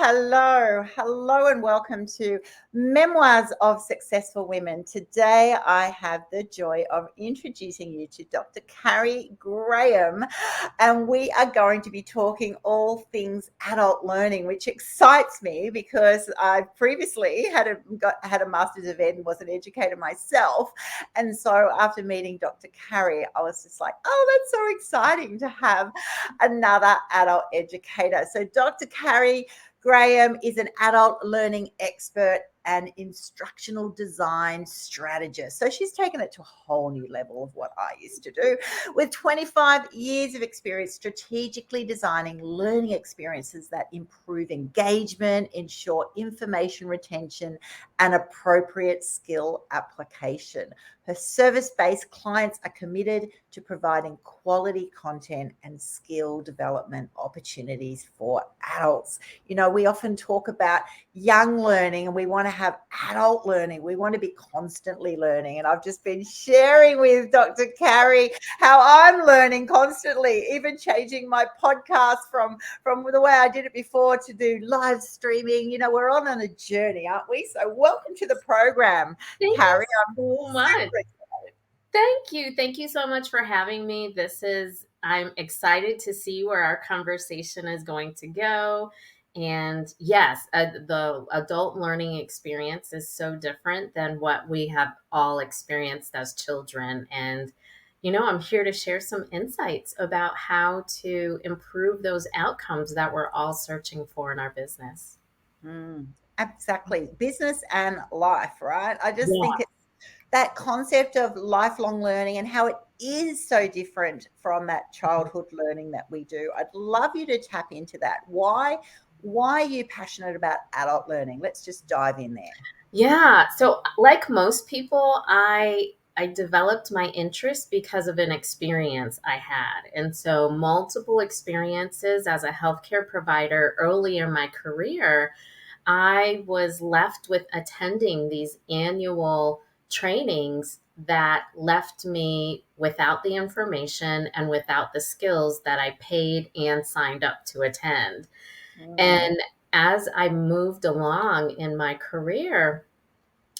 hello, and welcome to Memoirs of Successful Women. Today, I have the joy of introducing you to Dr. Carrie Graham, and we are going to be talking all things adult learning, which excites me because I previously had a Master's of Ed and was an educator myself, and so after meeting Dr. Carrie, I was just like, oh, that's so exciting to have another adult educator. So Dr. Carrie Graham is an adult learning expert and instructional design strategist. So she's taken it to a whole new level of what I used to do. With 25 years of experience strategically designing learning experiences that improve engagement, ensure information retention, and appropriate skill application. Her service-based clients are committed to providing quality content and skill development opportunities for adults. You know, we often talk about young learning and we want to have adult learning. We want to be constantly learning. And I've just been sharing with Dr. Carrie how I'm learning constantly, even changing my podcast from the way I did it before to do live streaming. You know, we're on a journey, aren't we? So welcome to the program, Carrie. I'm so much. Thank you. Thank you so much for having me. I'm excited to see where our conversation is going to go. And yes, the adult learning experience is so different than what we have all experienced as children. And, I'm here to share some insights about how to improve those outcomes that we're all searching for in our business. Exactly. Business and life, right? I just think it's that concept of lifelong learning and how it is so different from that childhood learning that we do. I'd love you to tap into that. Why are you passionate about adult learning? Let's just dive in there. Yeah. So like most people, I developed my interest because of an experience I had. And so multiple experiences as a healthcare provider early in my career, I was left with attending these annual trainings that left me without the information and without the skills that I paid and signed up to attend. And as I moved along in my career,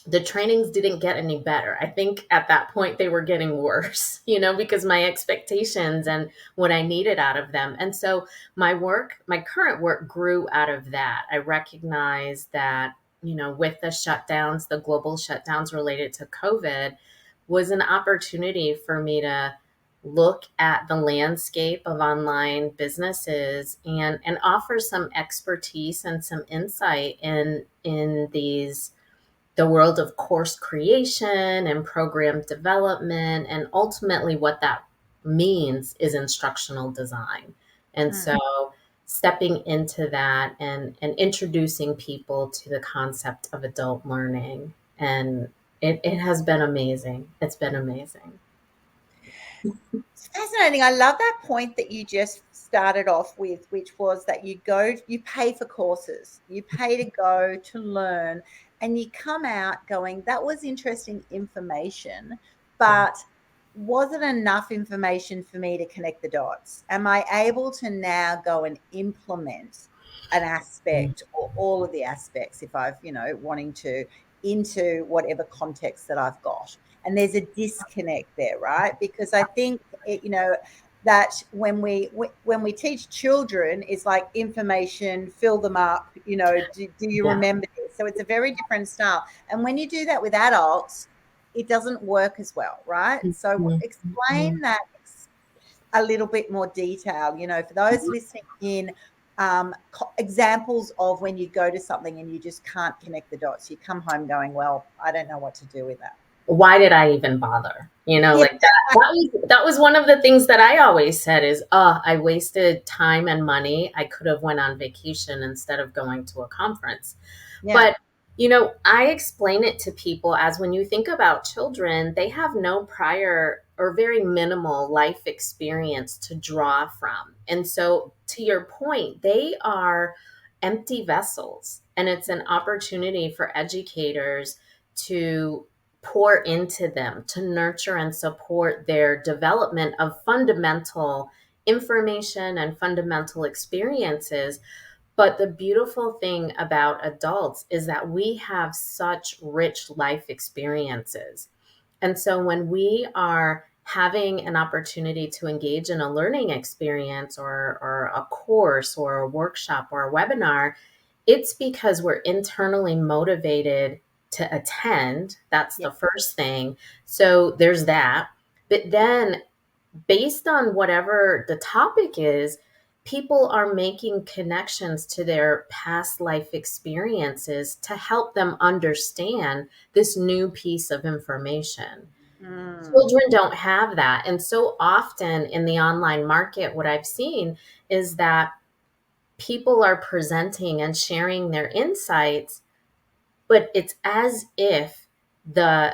the trainings didn't get any better. I think at that point they were getting worse, because my expectations and what I needed out of them. And so my current work grew out of that. I recognized that, with the global shutdowns related to COVID, was an opportunity for me to look at the landscape of online businesses and offer some expertise and some insight in the world of course creation and program development. And ultimately what that means is instructional design. And so stepping into that and introducing people to the concept of adult learning. And it has been amazing. It's been amazing. It's fascinating. I love that point that you just started off with, which was that you pay for courses, you pay to go to learn, and you come out going, that was interesting information, but was it enough information for me to connect the dots? Am I able to now go and implement an aspect or all of the aspects if I've, wanting to into whatever context that I've got? And there's a disconnect there, right? Because I think, that when we teach children, it's like information, fill them up, do you remember this? So it's a very different style. And when you do that with adults, it doesn't work as well, right? So explain that a little bit more detail, for those listening in, examples of when you go to something and you just can't connect the dots. You come home going, well, I don't know what to do with that. Why did I even bother? Like that was one of the things that I always said is, I wasted time and money. I could have went on vacation instead of going to a conference. But, I explain it to people as when you think about children, they have no prior or very minimal life experience to draw from. And so to your point, they are empty vessels, and it's an opportunity for educators to pour into them, to nurture and support their development of fundamental information and fundamental experiences. But the beautiful thing about adults is that we have such rich life experiences. And so when we are having an opportunity to engage in a learning experience or a course or a workshop or a webinar, it's because we're internally motivated to attend. That's Yeah. the first thing. So there's that. But then, based on whatever the topic is, people are making connections to their past life experiences to help them understand this new piece of information. Mm. Children don't have that. And so often in the online market, what I've seen is that people are presenting and sharing their insights, but it's as if the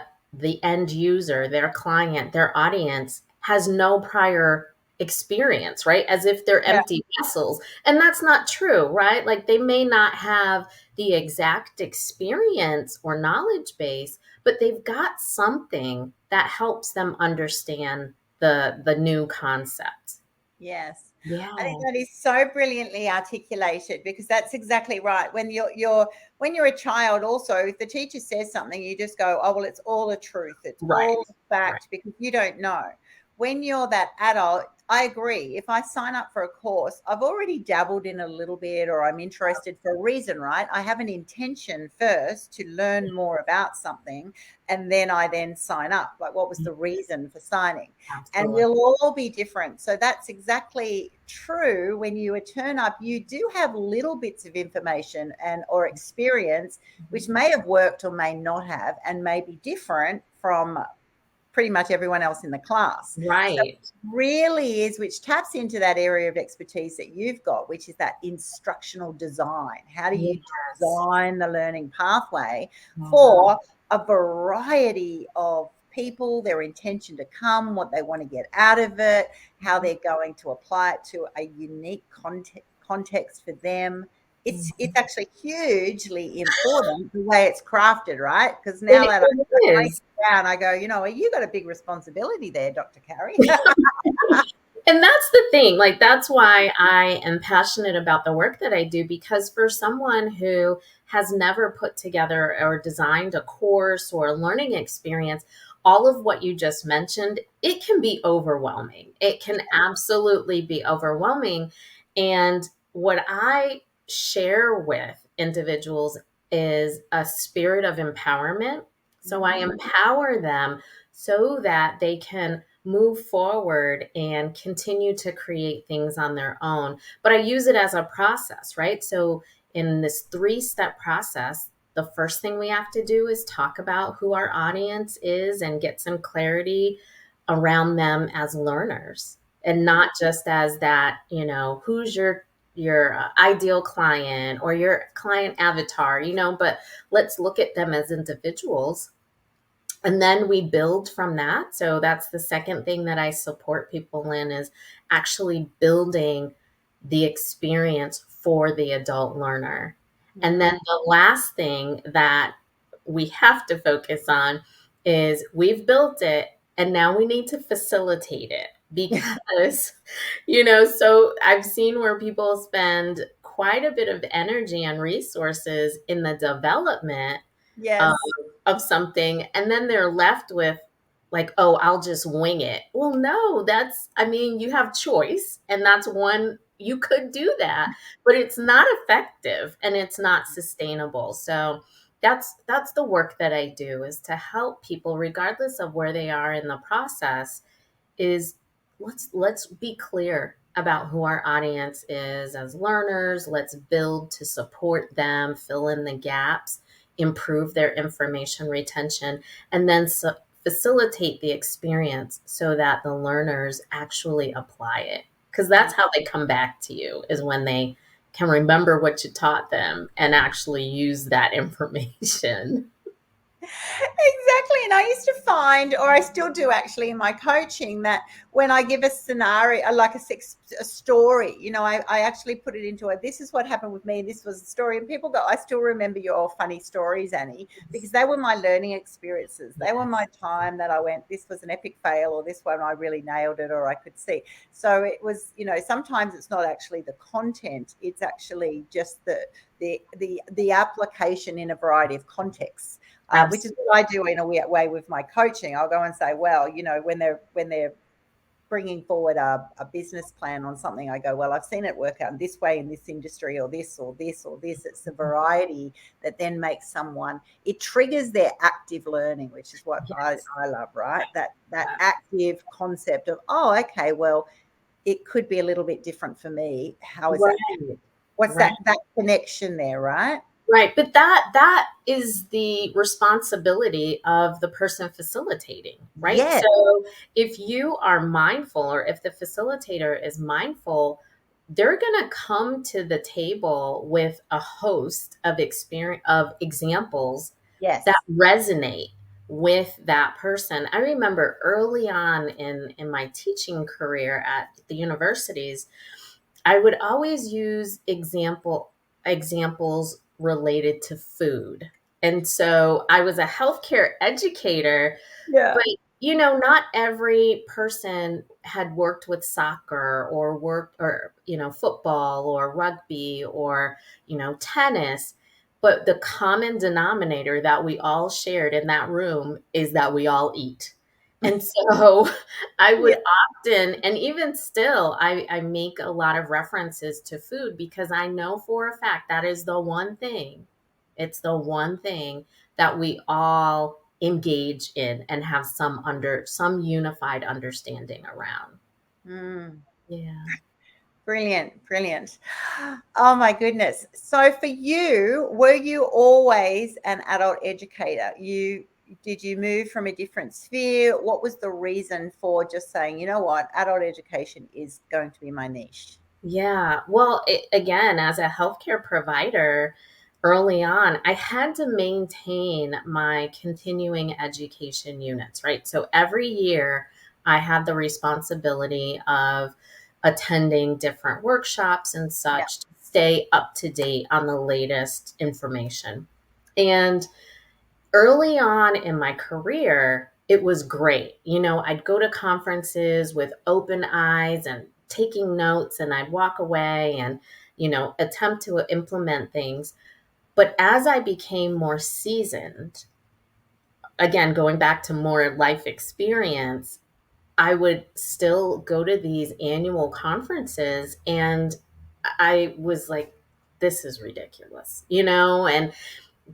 end user, their client, their audience has no prior experience, right? As if they're Yeah. empty vessels. And that's not true, right? Like they may not have the exact experience or knowledge base, but they've got something that helps them understand the new concept. Yes. I think Yeah. that is so brilliantly articulated, because that's exactly right. When you're a child also, if the teacher says something, you just go, "Oh, well, it's all a truth. It's Right. all Right. fact," because you don't know. When you're that adult, I agree. If I sign up for a course, I've already dabbled in a little bit, or I'm interested for a reason, right? I have an intention first to learn more about something, and then I then sign up. Like, what was the reason for signing? And Absolutely. we'll all be different. So that's exactly true. When you turn up, you do have little bits of information and or experience, which may have worked or may not have, and may be different from pretty much everyone else in the class. So Right. really is, which taps into that area of expertise that you've got, which is that instructional design. How do you Yes. design the learning pathway Mhm. for a variety of people, their intention to come, what they want to get out of it, how they're going to apply it to a unique context for them. It's actually hugely important the way it's crafted, right? Because now It that I break is. it down, I go, you got a big responsibility there, Dr. Carrie. And that's the thing. Like, that's why I am passionate about the work that I do, because for someone who has never put together or designed a course or a learning experience, all of what you just mentioned, it can be overwhelming. It can absolutely be overwhelming. And what I share with individuals is a spirit of empowerment. So I empower them so that they can move forward and continue to create things on their own. But I use it as a process, right? So in this 3-step process, the first thing we have to do is talk about who our audience is and get some clarity around them as learners, and not just as that, who's your ideal client or your client avatar, but let's look at them as individuals, and then we build from that. So that's the second thing that I support people in, is actually building the experience for the adult learner. And then the last thing that we have to focus on is we've built it and now we need to facilitate it, because so I've seen where people spend quite a bit of energy and resources in the development um, Yes. of something, and then they're left with, like, oh, I'll just wing it. Well, no, I mean, you have choice, and that's one, you could do that, but it's not effective and it's not sustainable. So that's the work that I do, is to help people regardless of where they are in the process, is let's be clear about who our audience is as learners. Let's build to support them, fill in the gaps, improve their information retention, and then facilitate the experience so that the learners actually apply it. Because that's how they come back to you, is when they can remember what you taught them and actually use that information. Exactly. And I used to find, or I still do actually in my coaching, that when I give a scenario, like a story, I actually put it into this is what happened with me. This was a story. And people go, I still remember your funny stories, Annie, because they were my learning experiences. They were my time that I went, this was an epic fail, or this one I really nailed it, or I could see. So it was, sometimes it's not actually the content, it's actually just the application in a variety of contexts. Which is what I do in a weird way with my coaching. I'll go and say, well, when they're bringing forward a business plan on something, I go, well, I've seen it work out in this way in this industry, or this, or this, or this. It's the variety that then makes it triggers their active learning, which is what I love, right? That active concept of, oh, okay, well, it could be a little bit different for me. How is that? What's that connection there, right? Right. But that is the responsibility of the person facilitating, right? Yes. So if you are mindful, or if the facilitator is mindful, they're going to come to the table with a host of examples Yes. that resonate with that person. I remember early on in my teaching career at the universities, I would always use examples related to food. And so I was a healthcare educator, but not every person had worked with soccer or football or rugby or, tennis. But the common denominator that we all shared in that room is that we all eat. And so I would often, and even still, I make a lot of references to food because I know for a fact that is the one thing. It's the one thing that we all engage in and have some unified understanding around. Yeah. Brilliant. Oh my goodness. So for you, were you always an adult educator? Did you move from a different sphere? What was the reason for just saying, you know what, adult education is going to be my niche? Yeah. Well, again, as a healthcare provider, early on, I had to maintain my continuing education units, right? So every year, I had the responsibility of attending different workshops and Yeah. such to stay up to date on the latest information. And early on in my career, it was great. I'd go to conferences with open eyes and taking notes, and I'd walk away and, attempt to implement things. But as I became more seasoned, again, going back to more life experience, I would still go to these annual conferences, and I was like, this is ridiculous, and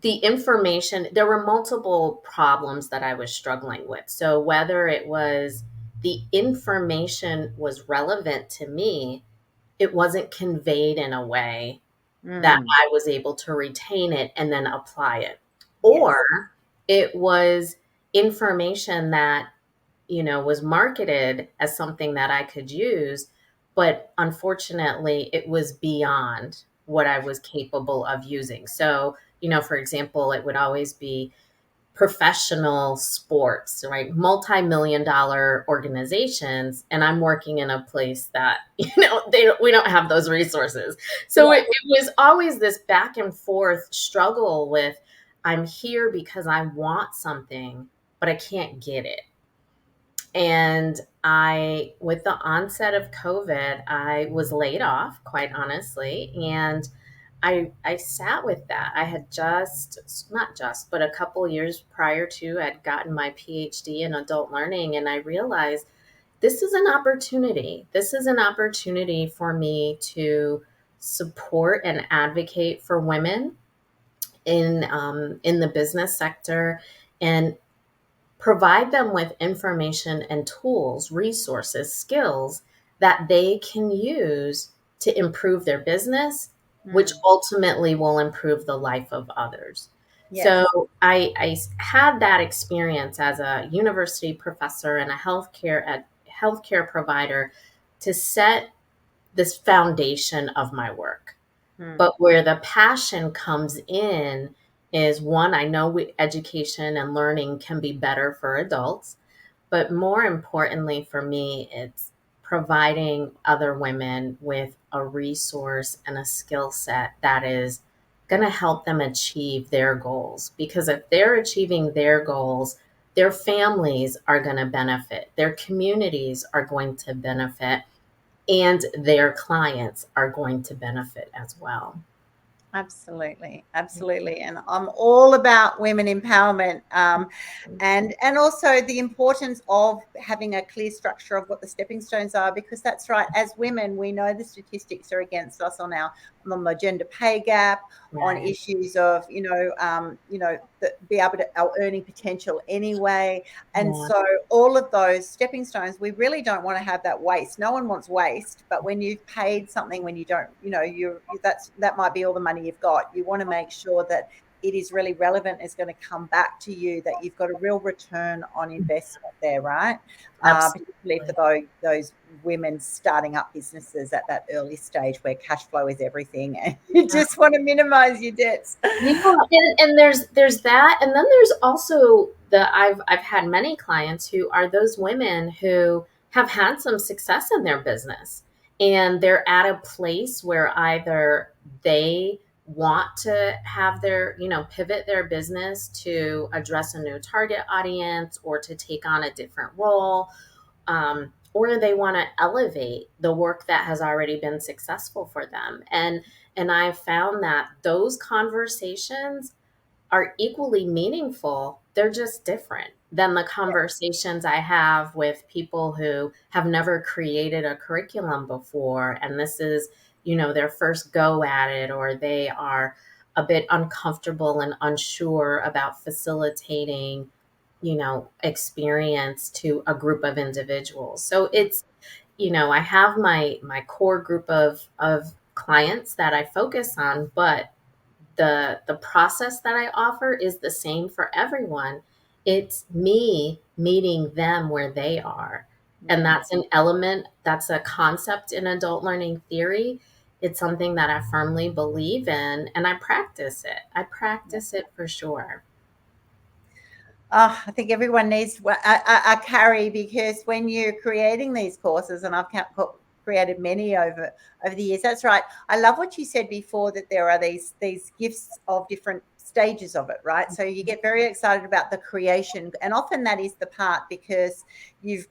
the information, there were multiple problems that I was struggling with. So whether it was the information was relevant to me, it wasn't conveyed in a way that I was able to retain it and then apply it. Yes. Or it was information that, was marketed as something that I could use, but unfortunately it was beyond what I was capable of using. So, for example, it would always be professional sports, right? Multi-million dollar organizations. And I'm working in a place that, we don't have those resources. So it was always this back and forth struggle with, I'm here because I want something, but I can't get it. And with the onset of COVID, I was laid off, quite honestly. And I sat with that. I had not just, but a couple years prior to, I'd gotten my PhD in adult learning. And I realized this is an opportunity. This is an opportunity for me to support and advocate for women in the business sector, and provide them with information and tools, resources, skills that they can use to improve their business, which ultimately will improve the life of others. Yes. So I had that experience as a university professor and a healthcare provider to set this foundation of my work. But where the passion comes in is, one, I know education and learning can be better for adults. But more importantly for me, it's providing other women with a resource and a skill set that is going to help them achieve their goals. Because if they're achieving their goals, their families are going to benefit, their communities are going to benefit, and their clients are going to benefit as well. Absolutely, absolutely, and I'm all about women empowerment, and also the importance of having a clear structure of what the stepping stones are, because that's right. As women, we know the statistics are against us on the gender pay gap, on Right. issues of be able to our earning potential anyway, and Yeah. so all of those stepping stones, we really don't want to have that waste. No one wants waste, but when you've paid something, when you don't, that might be all the money you've got. You want to make sure that it is really relevant, is going to come back to you, that you've got a real return on investment there, right? Particularly Absolutely. for those women starting up businesses at that early stage where cash flow is everything, and you just want to minimize your debts. Yeah, and there's that, and then there's also I've had many clients who are those women who have had some success in their business, and they're at a place where either they want to have their, pivot their business to address a new target audience or to take on a different role, or they want to elevate the work that has already been successful for them. And I found that those conversations are equally meaningful. They're just different than the conversations I have with people who have never created a curriculum before. And this is, their first go at it, or they are a bit uncomfortable and unsure about facilitating, experience to a group of individuals. So it's, I have my core group of clients that I focus on, but the process that I offer is the same for everyone. It's me meeting them where they are. And that's an element, that's a concept in adult learning theory. It's something that I firmly believe in, and I practice it. I practice it for sure. Oh, I think everyone needs a Carrie, because when you're creating these courses, and I've created many over the years. That's right. I love what you said before, that there are these gifts of different stages of it, right? So you get very excited about the creation, and often that is the part, because you're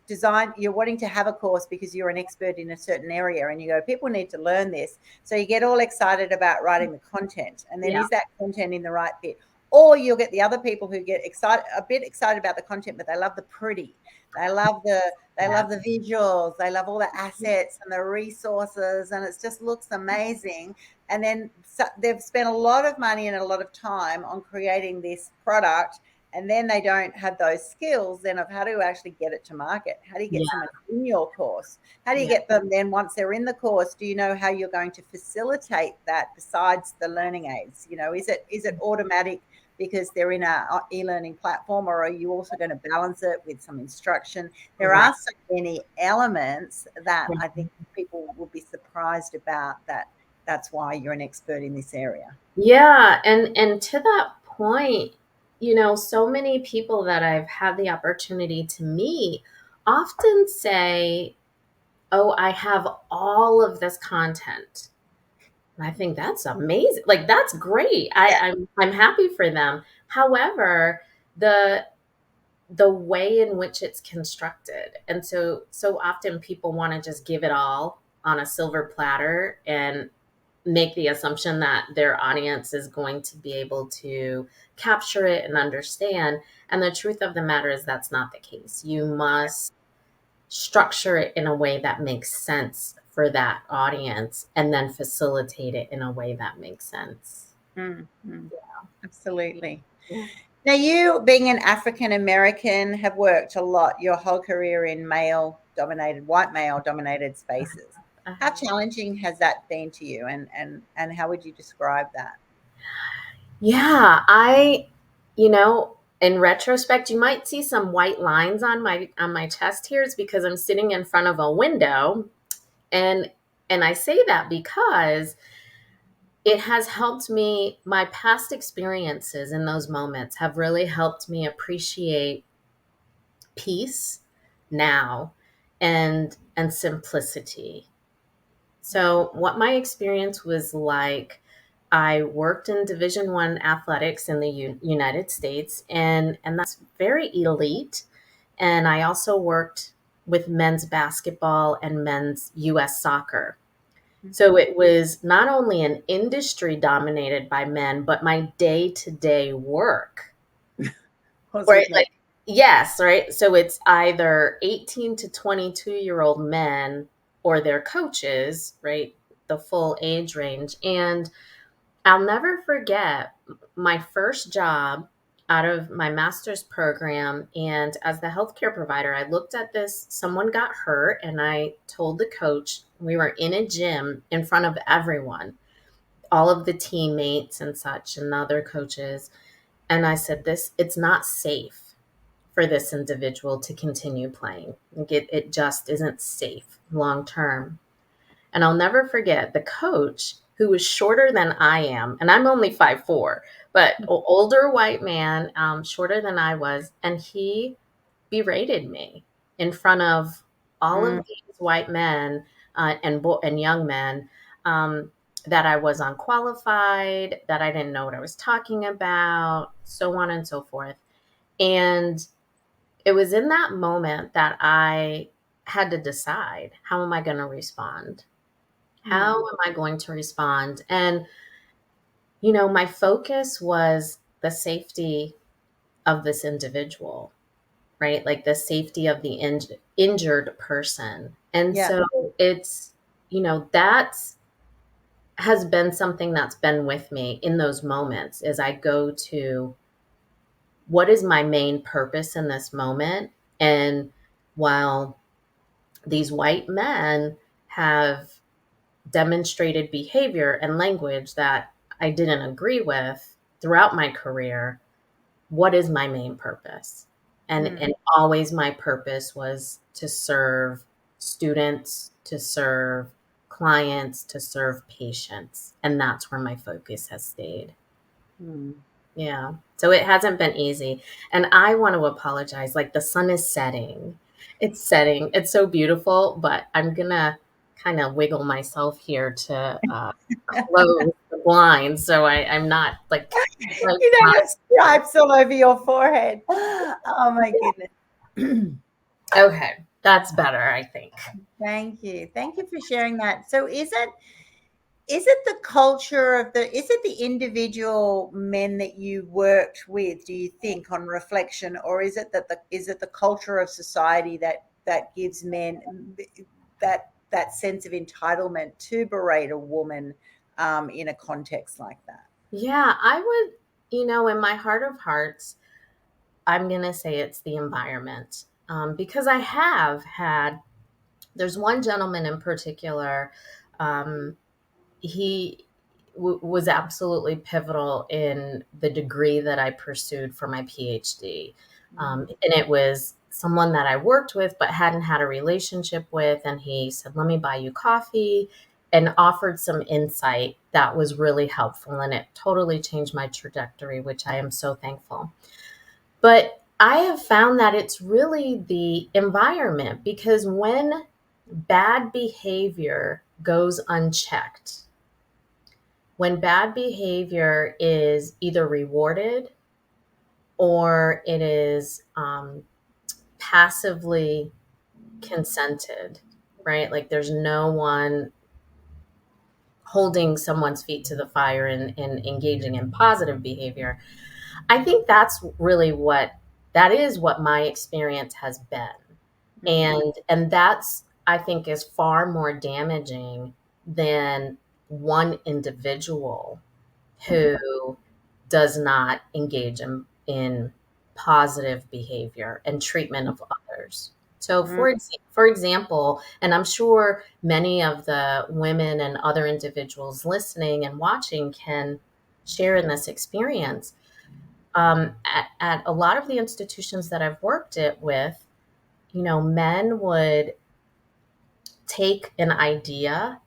wanting to have a course because you're an expert in a certain area, and you go, people need to learn this. So you get all excited about writing the content, and then Yeah. is that content in the right bit? Or you'll get the other people who get a bit excited about the content, but they love the pretty. They love the Yeah. visuals. They love all the assets and the resources, and it just looks amazing. And then they've spent a lot of money and a lot of time on creating this product, and then they don't have those skills then of how to actually get it to market. How do you get Yeah. someone in your course? How do you Yeah. get them then, once they're in the course? Do you know how you're going to facilitate that besides the learning aids? Is it automatic because they're in a e-learning platform, or are you also going to balance it with some instruction? There Right. are so many elements that I think people will be surprised about. That's why you're an expert in this area. Yeah, and to that point, so many people that I've had the opportunity to meet often say, "Oh, I have all of this content." And I think that's amazing. Like, that's great. Yeah. I'm happy for them. However, the the way in which it's constructed, and so often people want to just give it all on a silver platter and make the assumption that their audience is going to be able to capture it and understand. And the truth of the matter is that's not the case. You must structure it in a way that makes sense for that audience and then facilitate it in a way that makes sense. Mm, absolutely. Yeah. Now, you being an African American have worked a lot your whole career in white male dominated spaces. How Uh-huh. challenging has that been to you, and how would you describe that? Yeah, in retrospect, you might see some white lines on my chest here. It's because I'm sitting in front of a window, and I say that because it has helped me. My past experiences in those moments have really helped me appreciate peace now, and simplicity. So what my experience was like, I worked in Division One athletics in the United States, and that's very elite. And I also worked with men's basketball and men's US soccer. So it was not only an industry dominated by men, but my day-to-day work, Was right? with men. Like, yes, right. So it's either 18 to 22-year-old men or their coaches, right? The full age range. And I'll never forget my first job out of my master's program. And as the healthcare provider, I looked at this. Someone got hurt, and I told the coach, we were in a gym in front of everyone, all of the teammates and such, and the other coaches. And I said, it's not safe for this individual to continue playing. Like it just isn't safe long term. And I'll never forget the coach, who was shorter than I am, and I'm only 5'4", but older white man, shorter than I was, and he berated me in front of all of Mm, these white men, and young men, that I was unqualified, that I didn't know what I was talking about, so on and so forth. And it was in that moment that I had to decide, how am I going to respond? How mm, am I going to respond? And, my focus was the safety of this individual, right? Like the safety of the injured person. And yeah. so it's, that's has been something that's been with me in those moments, as I go to, what is my main purpose in this moment? And while these white men have demonstrated behavior and language that I didn't agree with throughout my career, what is my main purpose? And Mm, and always my purpose was to serve students, to serve clients, to serve patients. And that's where my focus has stayed. mm. Yeah. So it hasn't been easy. And I want to apologize. Like, the sun is setting. It's setting. It's so beautiful, but I'm going to kind of wiggle myself here to close the blinds. So I'm not like, You don't have stripes all over your forehead. Oh my goodness. okay, that's better, I think. Thank you. Thank you for sharing that. So is it the culture of is it the individual men that you worked with, do you think, on reflection, or is it the culture of society that gives men that sense of entitlement to berate a woman in a context like that? Yeah, I would, in my heart of hearts, I'm going to say it's the environment. Because I have had, there's one gentleman in particular. He was absolutely pivotal in the degree that I pursued for my PhD. And it was someone that I worked with but hadn't had a relationship with. And he said, let me buy you coffee, and offered some insight that was really helpful. And it totally changed my trajectory, which I am so thankful. But I have found that it's really the environment, because when bad behavior goes unchecked, when bad behavior is either rewarded or it is passively consented, right? Like, there's no one holding someone's feet to the fire and engaging in positive behavior. I think that is what my experience has been. Mm, And that's, I think, is far more damaging than one individual who does not engage in positive behavior and treatment of others. So, mm, for example, and I'm sure many of the women and other individuals listening and watching can share in this experience. At a lot of the institutions that I've worked with, men would take an idea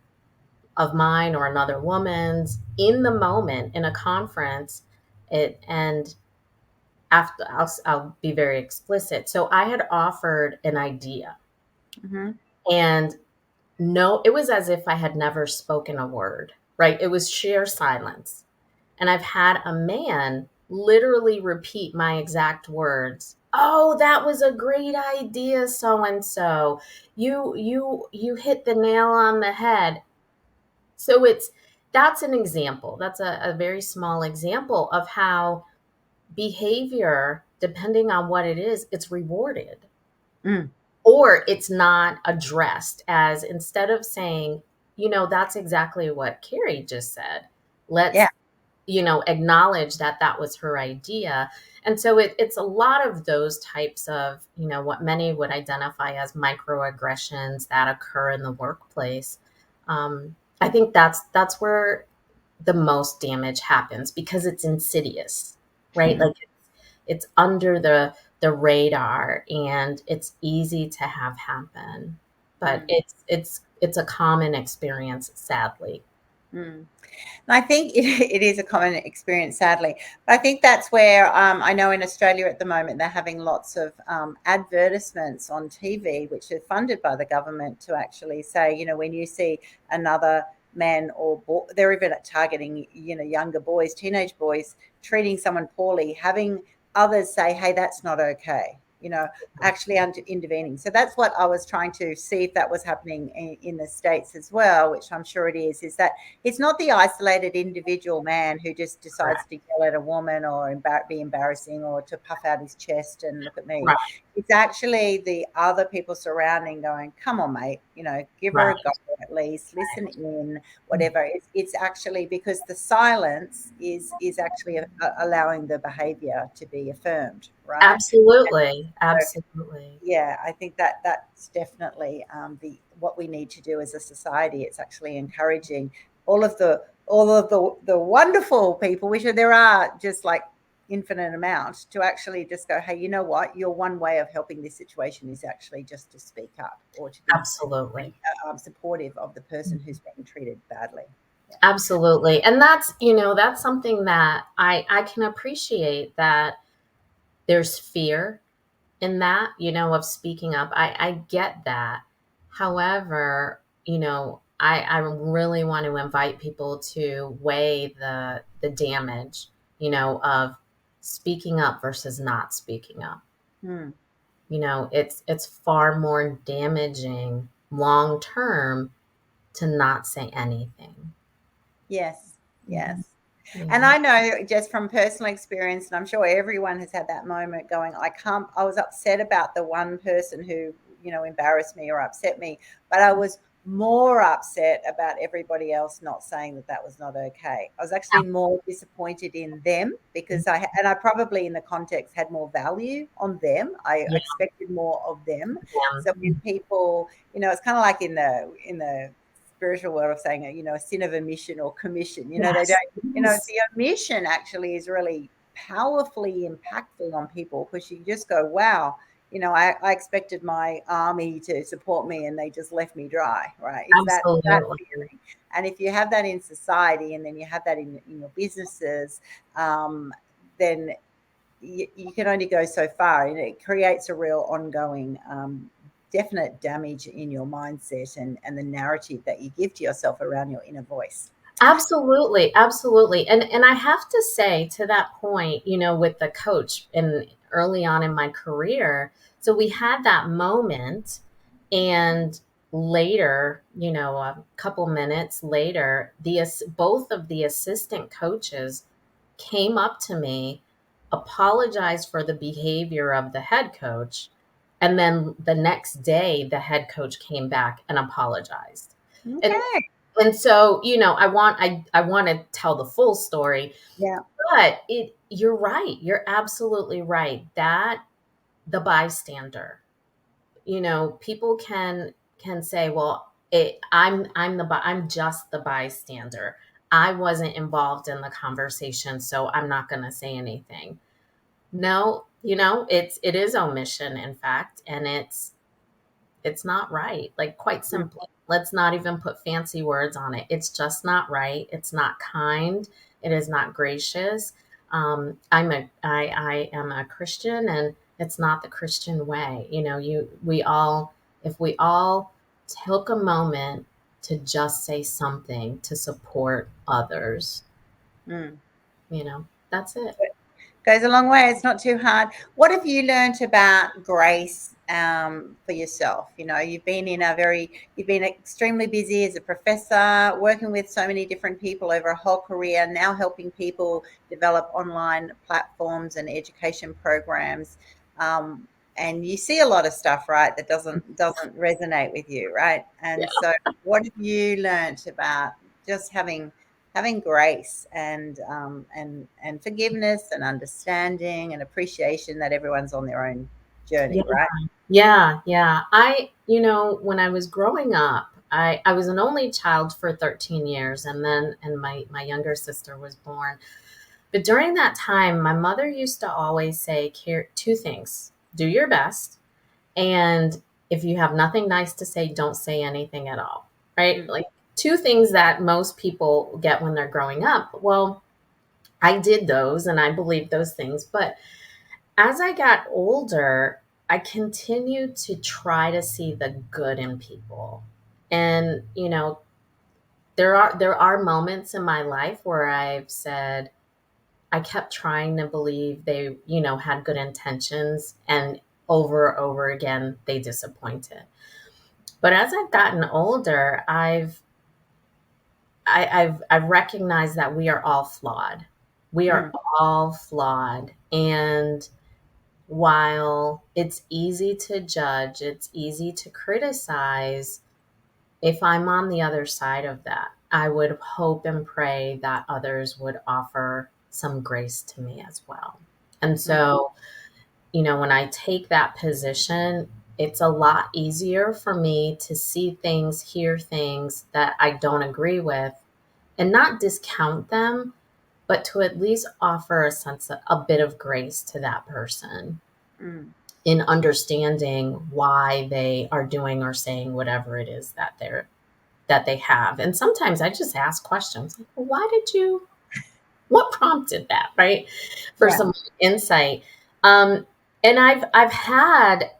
of mine or another woman's in the moment in a conference, and after I'll be very explicit. So I had offered an idea, Mm-hmm. and no, it was as if I had never spoken a word, right? It was sheer silence. And I've had a man literally repeat my exact words. Oh, that was a great idea, so and so. You hit the nail on the head. So that's an example. That's a very small example of how behavior, depending on what it is, it's rewarded Mm. or it's not addressed, as instead of saying, that's exactly what Carrie just said. Yeah. Let's, acknowledge that that was her idea. And so it's a lot of those types of, what many would identify as microaggressions that occur in the workplace. I think that's where the most damage happens because it's insidious, right? Like it's under the radar and it's easy to have happen. But Mm. it's a common experience, sadly. Mm. I think it is a common experience, sadly. But I think that's where I know in Australia at the moment they're having lots of advertisements on TV, which are funded by the government to actually say, when you see another man or they're even targeting, younger boys, teenage boys, treating someone poorly, having others say, hey, that's not okay. Actually intervening. So that's what I was trying to see if that was happening in the States as well, which I'm sure it is that it's not the isolated individual man who just decides Correct. to yell at a woman or be embarrassing or to puff out his chest and look at me. Right. It's actually the other people surrounding going, come on, mate, give her a Right. go at least, listen in, whatever. It's actually because the silence is actually allowing the behavior to be affirmed, right? Absolutely. So, Absolutely. yeah, I think that's definitely the what we need to do as a society. It's actually encouraging all of the wonderful people, which there are just like infinite amount, to actually just go, hey, you know what? Your one way of helping this situation is actually just to speak up or to be Absolutely. supportive of the person who's being treated badly. Yeah. Absolutely. And that's something that I can appreciate, that there's fear in that, of speaking up. I get that. However, I really want to invite people to weigh the damage, of speaking up versus not speaking up. Hmm. It's far more damaging long term to not say anything. Yes. Mhm. Yes. And Yeah. I know just from personal experience, and I'm sure everyone has had that moment going, I was upset about the one person who, embarrassed me or upset me, but I was more upset about everybody else not saying that that was not okay. I was actually more disappointed in them because and I probably in the context had more value on them. I Yeah. expected more of them. Yeah. So when people, it's kind of like in the spiritual world of saying, a sin of omission or commission, they Yes. don't, Yes. the omission actually is really powerfully impactful on people because you just go, wow, I expected my army to support me and they just left me dry, right? It's that Absolutely. feeling. And if you have that in society and then you have that in your businesses, then you can only go so far, and it creates a real ongoing definite damage in your mindset and the narrative that you give to yourself around your inner voice. Absolutely, absolutely. And I have to say, to that point, with the coach and early on in my career, so we had that moment, and later, a couple minutes later, both of the assistant coaches came up to me, apologized for the behavior of the head coach, and then the next day the head coach came back and apologized. And Okay. and so, I want to tell the full story, Yeah. but you're right. You're absolutely right. That the bystander, people can say, well, I'm just the bystander. I wasn't involved in the conversation, so I'm not going to say anything. No, it is omission, in fact, and it's not right. Like, quite Mm. simply, let's not even put fancy words on it. It's just not right. It's not kind. It is not gracious. I am a Christian, and it's not the Christian way. If we all took a moment to just say something to support others, Mm. that's it. Goes a long way. It's not too hard. What have you learned about grace for yourself? You've been extremely busy as a professor, working with so many different people over a whole career, now helping people develop online platforms and education programs. And you see a lot of stuff, right, that doesn't resonate with you, right? And so what have you learned about just having grace and forgiveness and understanding and appreciation that everyone's on their own Yeah. journey, right? Yeah. When I was growing up, I was an only child for 13 years, and my younger sister was born. But during that time, my mother used to always say two things: do your best, and if you have nothing nice to say, don't say anything at all. Right? Mm, Like, two things that most people get when they're growing up. Well, I did those and I believed those things, but as I got older, I continued to try to see the good in people. And, there are moments in my life where I've said, I kept trying to believe they, had good intentions, and over again they disappointed. But as I've gotten older, I've recognized that we are all flawed. We are mm, all flawed. And while it's easy to judge, it's easy to criticize, if I'm on the other side of that, I would hope and pray that others would offer some grace to me as well. And mm, so, when I take that position, it's a lot easier for me to see things, hear things that I don't agree with, and not discount them, but to at least offer a bit of grace to that person mm. in understanding why they are doing or saying whatever it is that they have. And sometimes I just ask questions like, well, what prompted that, right? For Yeah. some insight. Um, and I've had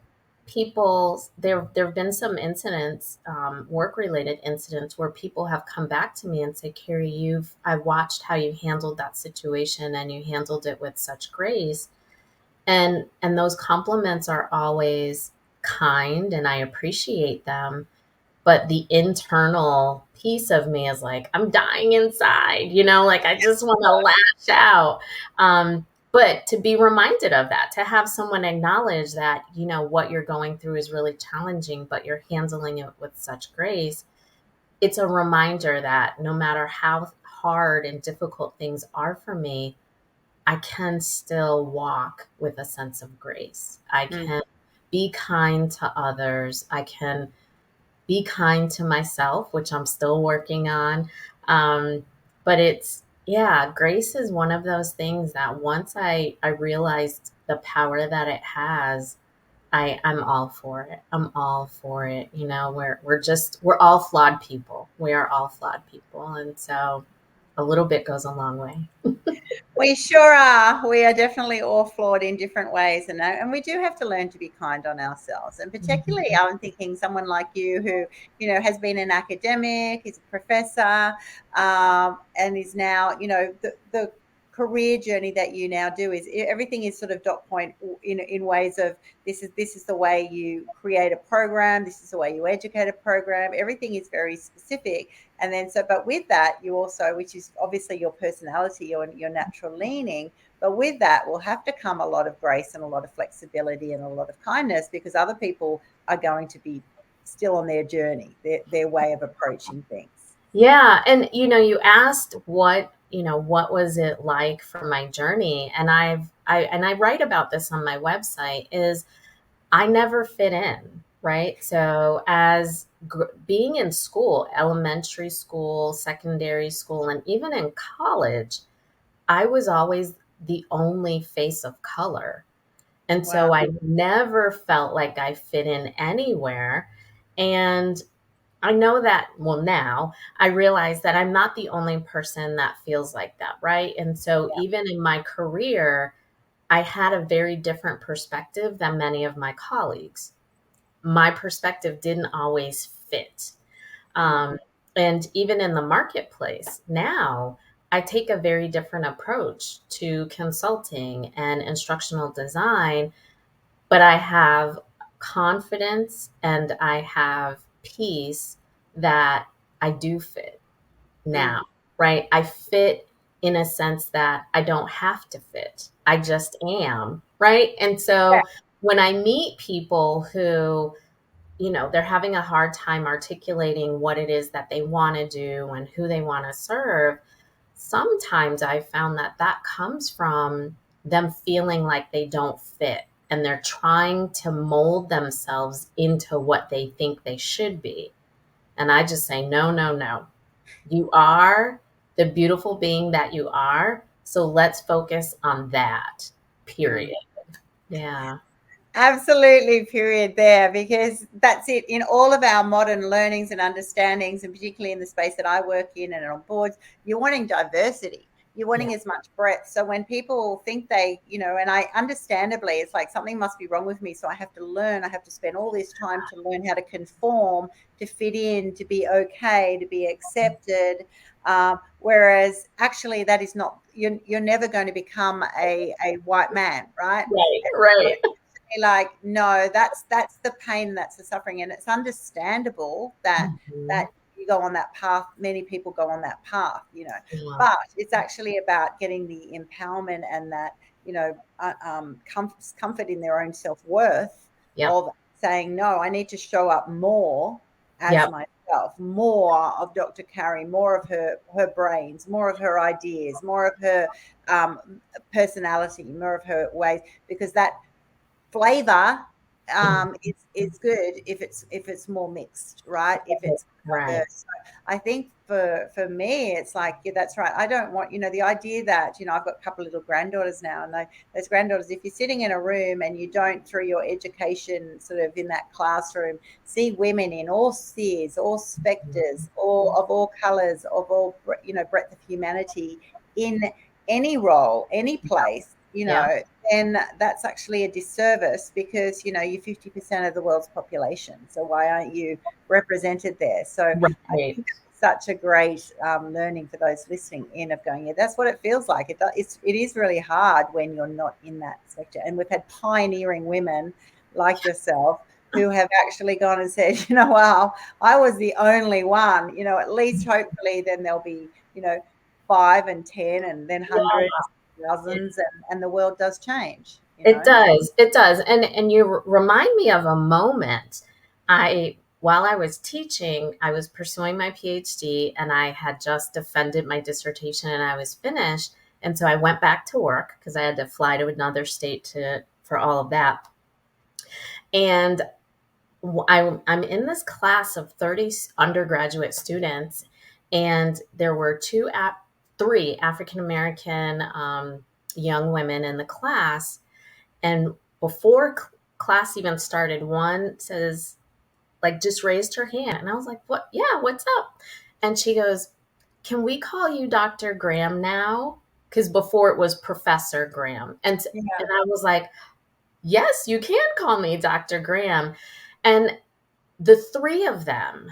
people, there've been some incidents, work related incidents, where people have come back to me and say, Carrie, I watched how you handled that situation, and you handled it with such grace. And those compliments are always kind, and I appreciate them, but the internal piece of me is like, I'm dying inside, like I just want to lash out. But to be reminded of that, to have someone acknowledge that, what you're going through is really challenging, but you're handling it with such grace, it's a reminder that no matter how hard and difficult things are for me, I can still walk with a sense of grace. I Mm. can be kind to others. I can be kind to myself, which I'm still working on. But yeah, grace is one of those things that once I realized the power that it has, I'm all for it. I'm all for it. We're all flawed people. We are all flawed people. And so a little bit goes a long way. We sure are. We are definitely all flawed in different ways, and we do have to learn to be kind on ourselves. And particularly, Mhm. I'm thinking someone like you who, has been an academic, is a professor, and is now, the career journey that you now do is everything is sort of dot point in ways of this is the way you create a program, this is the way you educate a program. Everything is very specific. And then but with that, you also, which is obviously your personality, your natural leaning, but with that will have to come a lot of grace and a lot of flexibility and a lot of kindness, because other people are going to be still on their journey, their way of approaching things. Yeah, and you asked what was it like for my journey, and I write about this on my website, is I never fit in, right? So being in school, elementary school, secondary school, and even in college, I was always the only face of color. And Wow. so I never felt like I fit in anywhere. And I know that, well, now I realize that I'm not the only person that feels like that, right? And so Yeah. even in my career, I had a very different perspective than many of my colleagues. My perspective didn't always fit. Mm. Um, and even in the marketplace now, I take a very different approach to consulting and instructional design, but I have confidence and I have peace that I do fit now, Mm. right? I fit in a sense that I don't have to fit. I just am, right? And Yeah. so when I meet people who, they're having a hard time articulating what it is that they want to do and who they want to serve, sometimes I found that that comes from them feeling like they don't fit and they're trying to mold themselves into what they think they should be. And I just say, no, no, no. You are the beautiful being that you are. So let's focus on that, Mm. period. Yeah. Absolutely, period, there, because that's it. In all of our modern learnings and understandings, and particularly in the space that I work in and on boards, you're wanting diversity. You're Yeah. wanting as much breadth. So when people think and I understandably, it's like something must be wrong with me. So I have to learn, I have to spend all this time to learn how to conform, to fit in, to be okay, to be accepted. Whereas actually, that is not, you're never going to become a white man, right? Right. Right. Like, no, that's the pain, that's the suffering, and it's understandable that Mhm. you go on that path. Many people go on that path, Yeah. but it's actually about getting the empowerment and that, comfort in their own self-worth, Yep. of saying, no, I need to show up more as Yep. myself, more of Dr. Carrie, more of her brains, more of her ideas, more of her personality, more of her ways, because that flavor is good if it's more mixed, right? If it's Right. diverse. So I think for me, it's like, yeah, that's right. I don't want, the idea that, I've got a couple of little granddaughters now, and those granddaughters, if you're sitting in a room and you don't, through your education, sort of in that classroom, see women in all spheres, all specters, all of all colors, of all, breadth of humanity in any role, any place, Yeah. then that's actually a disservice, because you're 50% of the world's population. So why aren't you represented there? So I Right. think it's such a great learning for those listening in, of going, yeah, that's what it feels like. It is really hard when you're not in that sector. And we've had pioneering women like yourself who have actually gone and said, wow, I was the only one. At least hopefully then there'll be, 5 and 10 and then hundreds, thousands, and the world does change. It does. It does. And you remind me of a moment. While I was teaching, I was pursuing my PhD and I had just defended my dissertation and I was finished. And so I went back to work because I had to fly to another state to for all of that. And I'm in this class of 30 undergraduate students, and there were three African American young women in the class. And before class even started, one says, like, just raised her hand. And I was like, what? Yeah, what's up? And she goes, can we call you Dr. Graham now? Because before it was Professor Graham. And Yeah. I was like, yes, you can call me Dr. Graham. And the three of them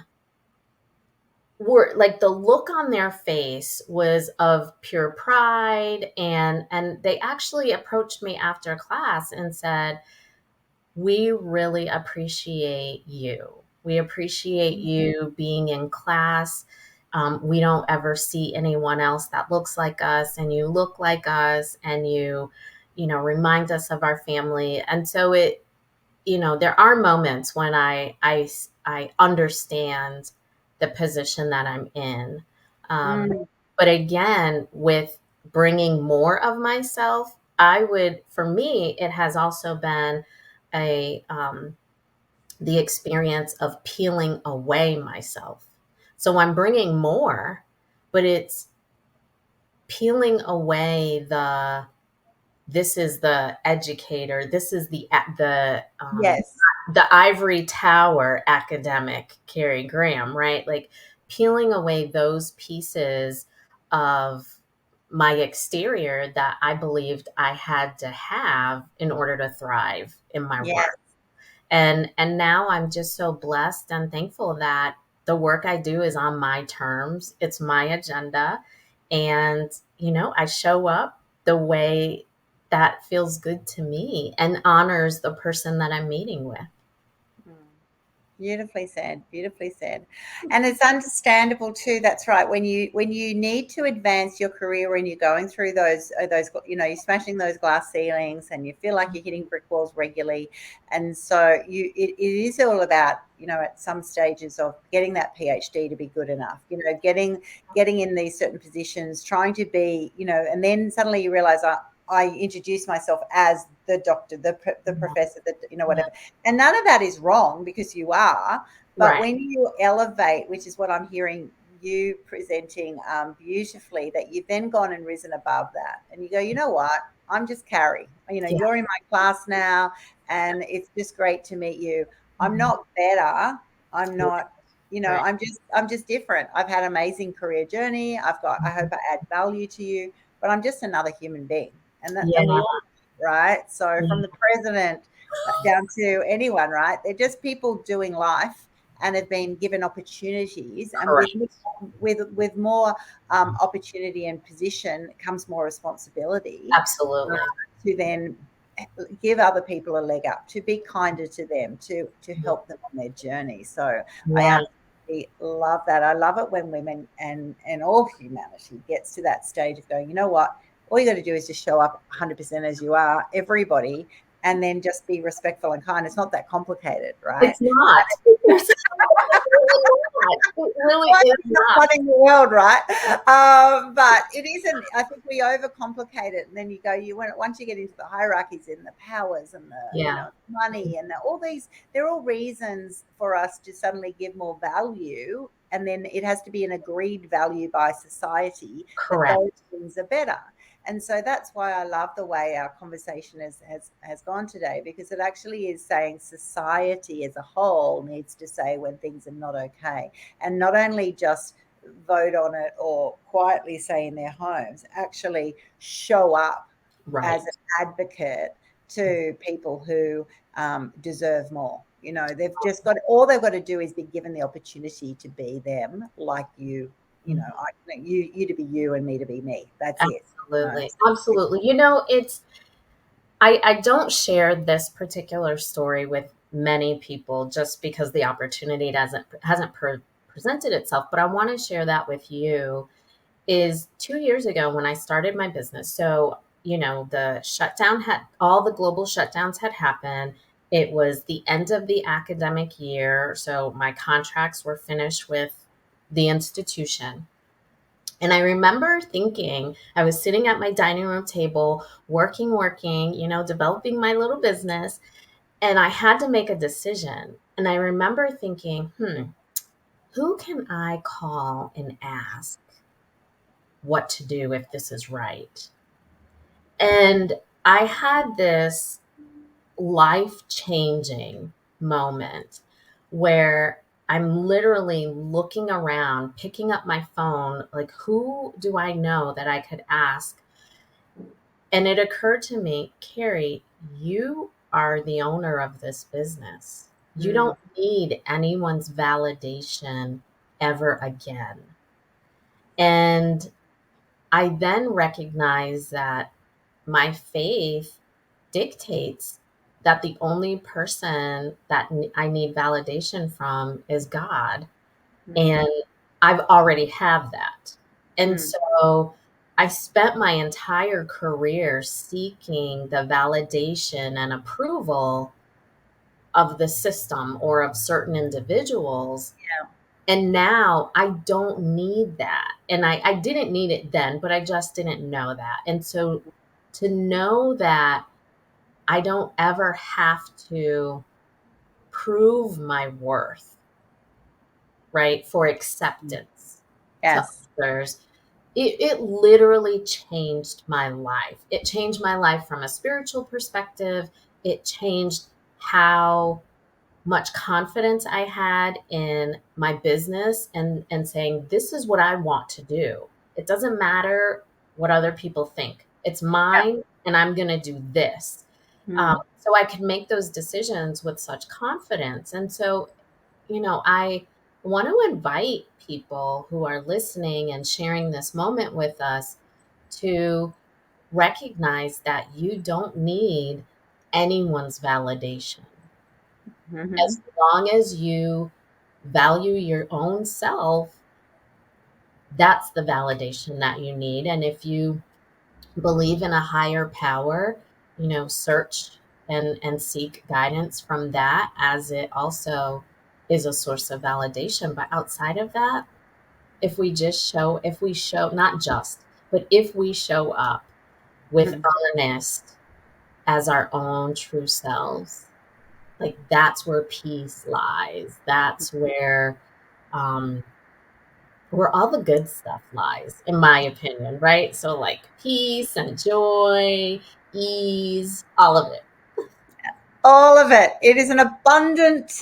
were like, the look on their face was of pure pride. And they actually approached me after class and said, we really appreciate you. We appreciate you being in class. We don't ever see anyone else that looks like us, and you look like us, and remind us of our family. And so there are moments when I understand the position that I'm in. Um, Mm. but again, with bringing more of myself, for me, it has also been a the experience of peeling away myself. So I'm bringing more, but it's peeling away this is the educator, this is the Yes. the ivory tower academic Carrie Graham, right? Like peeling away those pieces of my exterior that I believed I had to have in order to thrive in my Yes. work. And now I'm just so blessed and thankful that the work I do is on my terms. It's my agenda. And, I show up the way that feels good to me and honors the person that I'm meeting with. Mm. Beautifully said, beautifully said. And it's understandable too. That's right. When you need to advance your career, when you're going through those you're smashing those glass ceilings and you feel like you're hitting brick walls regularly. And so it is all about, at some stages of getting that PhD to be good enough, getting in these certain positions, trying to be, and then suddenly you realize I introduce myself as the doctor, the professor, whatever. And none of that is wrong because you are. But Right. when you elevate, which is what I'm hearing you presenting beautifully, that you've then gone and risen above that. And you go, you know what? I'm just Carrie. Yeah. You're in my class now, and it's just great to meet you. I'm Mhm. not better. I'm not, Right. I'm just different. I've had an amazing career journey. I hope I add value to you, but I'm just another human being. And we Yeah. all, right? So from the president down to anyone, right? They're just people doing life and have been given opportunities, and with Correct. more opportunity and position comes more responsibility Absolutely. to then give other people a leg up, to be kinder to them, to help them on their journey. So I Right. absolutely love that. I love it when women and all humanity gets to that stage of going, you know what? All you got to do is just show up 100% as you are, everybody, and then just be respectful and kind. It's not that complicated, right? It's not. It's really not. It really Well, is it's not not. running the world, right? But it isn't. I think we overcomplicate it, and then you go. Once you get into the hierarchies and the powers and the Yeah. money and all these. They're all reasons for us to suddenly give more value, and then it has to be an agreed value by society that Correct. those things are better. And so that's why I love the way our conversation has gone today, because it actually is saying society as a whole needs to say when things are not okay, and not only just vote on it or quietly say in their homes, actually show up Right. as an advocate to people who deserve more. They've got to do is be given the opportunity to be them, like you. You to be you and me to be me. That's it. Absolutely. Absolutely. I don't share this particular story with many people just because the opportunity hasn't presented itself, but I want to share that with you. Is 2 years ago when I started my business. So, the shutdown all the global shutdowns had happened. It was the end of the academic year. So my contracts were finished with the institution. And I remember thinking, I was sitting at my dining room table, working, developing my little business, and I had to make a decision. And I remember thinking, who can I call and ask what to do if this is right? And I had this life changing moment where I'm literally looking around, picking up my phone, like, who do I know that I could ask? And it occurred to me, Carrie, you are the owner of this business. You Mm, don't need anyone's validation ever again. And I then recognized that my faith dictates that the only person that I need validation from is God. mm, And I've already have that. And mm, so I spent my entire career seeking the validation and approval of the system or of certain individuals. yeah. And now I don't need that. And I didn't need it then, but I just didn't know that. And so to know that I don't ever have to prove my worth, right, for acceptance to Yes. others, it literally changed my life. It changed my life from a spiritual perspective. It changed how much confidence I had in my business and saying, this is what I want to do. It doesn't matter what other people think. It's mine, and I'm going to do this. Mm. So I could make those decisions with such confidence. And so, I want to invite people who are listening and sharing this moment with us to recognize that you don't need anyone's validation. Mhm. As long as you value your own self, that's the validation that you need. And if you believe in a higher power, search and seek guidance from that, as it also is a source of validation. But outside of that, if we show, not just, but if we show up with Mhm. earnest as our own true selves, like that's where peace lies. That's um, where all the good stuff lies, in my opinion, right? So, like peace and joy, ease, all of it. All of it. It is an abundant,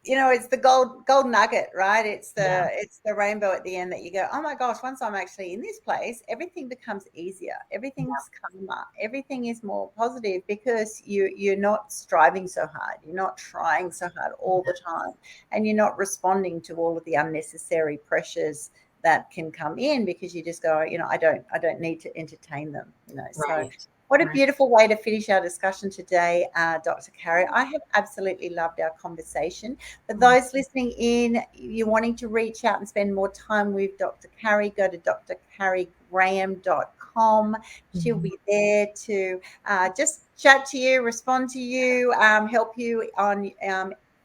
it's the gold nugget, right? It's Yeah, the rainbow at the end that you go, oh my gosh, once I'm actually in this place, everything becomes easier, yeah, everything's calmer, everything is more positive, because you're not striving so hard, you're not trying so hard all the time, and you're not responding to all of the unnecessary pressures that can come in, because you just go, I don't need to entertain them, so right, what a right. beautiful way to finish our discussion today, Dr. Carrie. I have absolutely loved our conversation. For Oh, those listening in, you're wanting to reach out and spend more time with Dr. Carrie, go to drcarriegraham.com. She'll mhm, be there to just chat to you, respond to you, help you on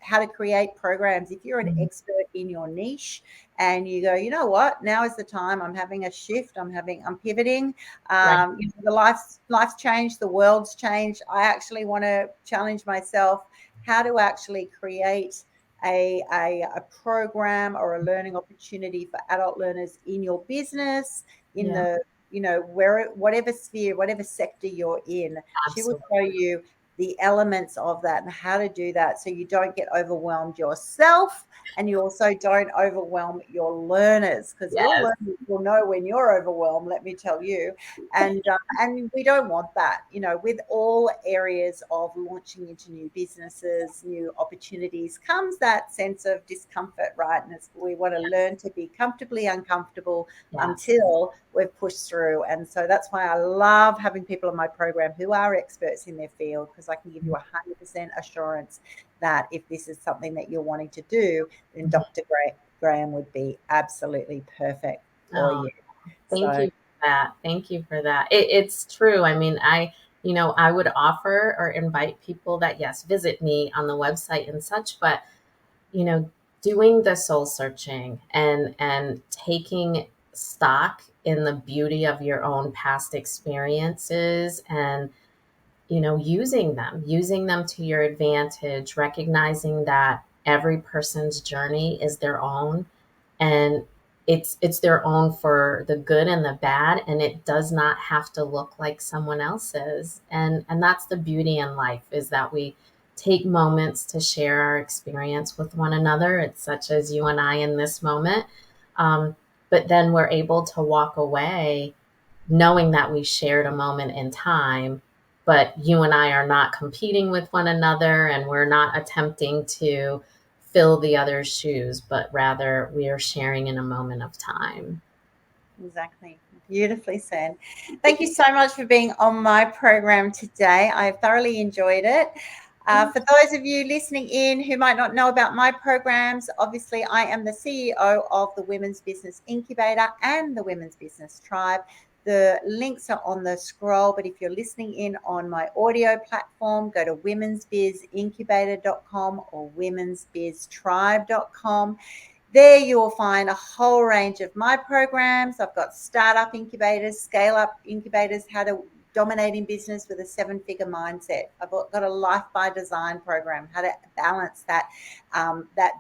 how to create programs. If you're an mhm. expert in your niche and you go, you know what, now is the time. I'm having a shift. I'm pivoting. Right. The life's changed. The world's changed. I actually want to challenge myself how to actually create a program or a learning opportunity for adult learners in your business, in Yeah, the whatever sphere, whatever sector you're in. She will show absolutely. you the elements of that and how to do that, so you don't get overwhelmed yourself, and you also don't overwhelm your learners, because your Yes. learners will know when you're overwhelmed, let me tell you. And we don't want that, with all areas of launching into new businesses, new opportunities, comes that sense of discomfort, right? And we want to learn to be comfortably uncomfortable Yes. until we've pushed through. And so that's why I love having people on my program who are experts in their field, because I can give you 100% assurance that if this is something that you're wanting to do, then Mhm. Dr. Graham would be absolutely perfect for Oh, you. thank So you for that. Thank you for that. It's true. I mean, I would offer or invite people that, yes, visit me on the website and such, but, you know, doing the soul searching and taking stock in the beauty of your own past experiences and, using them to your advantage, recognizing that every person's journey is their own, and it's their own for the good and the bad, and it does not have to look like someone else's. And that's the beauty in life, is that we take moments to share our experience with one another. It's such as you and I in this moment. um, but then we're able to walk away knowing that we shared a moment in time, but you and I are not competing with one another, and we're not attempting to fill the other's shoes, but rather we are sharing in a moment of time. exactly. Beautifully said. Thank you so much for being on my program today. I thoroughly enjoyed it. For those of you listening in who might not know about my programs, obviously I am the CEO of the Women's Business Incubator and the Women's Business Tribe. The links are on the scroll, but if you're listening in on my audio platform, go to womensbizincubator.com or womensbiztribe.com. There you will find a whole range of my programs. I've got startup incubators, scale up incubators, how to dominate in business with a 7-figure mindset. I've got a life by design program, how to balance that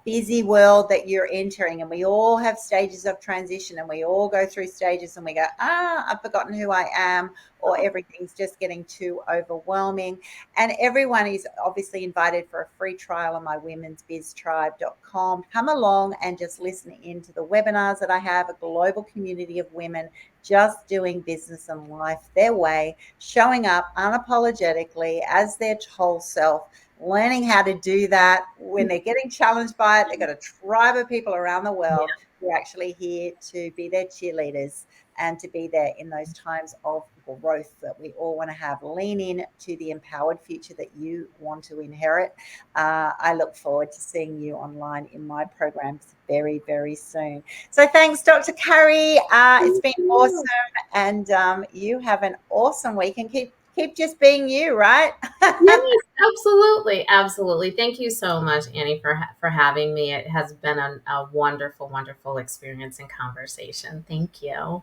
busy world that you're entering. And we all have stages of transition, and we all go through stages and we go, I've forgotten who I am, or everything's just getting too overwhelming. And everyone is obviously invited for a free trial on my womensbiztribe.com. Come along and just listen into the webinars that I have, a global community of women just doing business and life their way, showing up unapologetically as their whole self, learning how to do that when they're getting challenged by it. They've got a tribe of people around the world who are actually here to be their cheerleaders and to be there in those times of growth that we all want to have. Lean in to the empowered future that you want to inherit. I look forward to seeing you online in my programs very, very soon. So thanks, Dr. Carrie. It's been awesome. And you have an awesome week, and keep just being you, right? Yes, absolutely. Absolutely. Thank you so much, Annie, for having me. It has been a wonderful, wonderful experience and conversation. Thank you.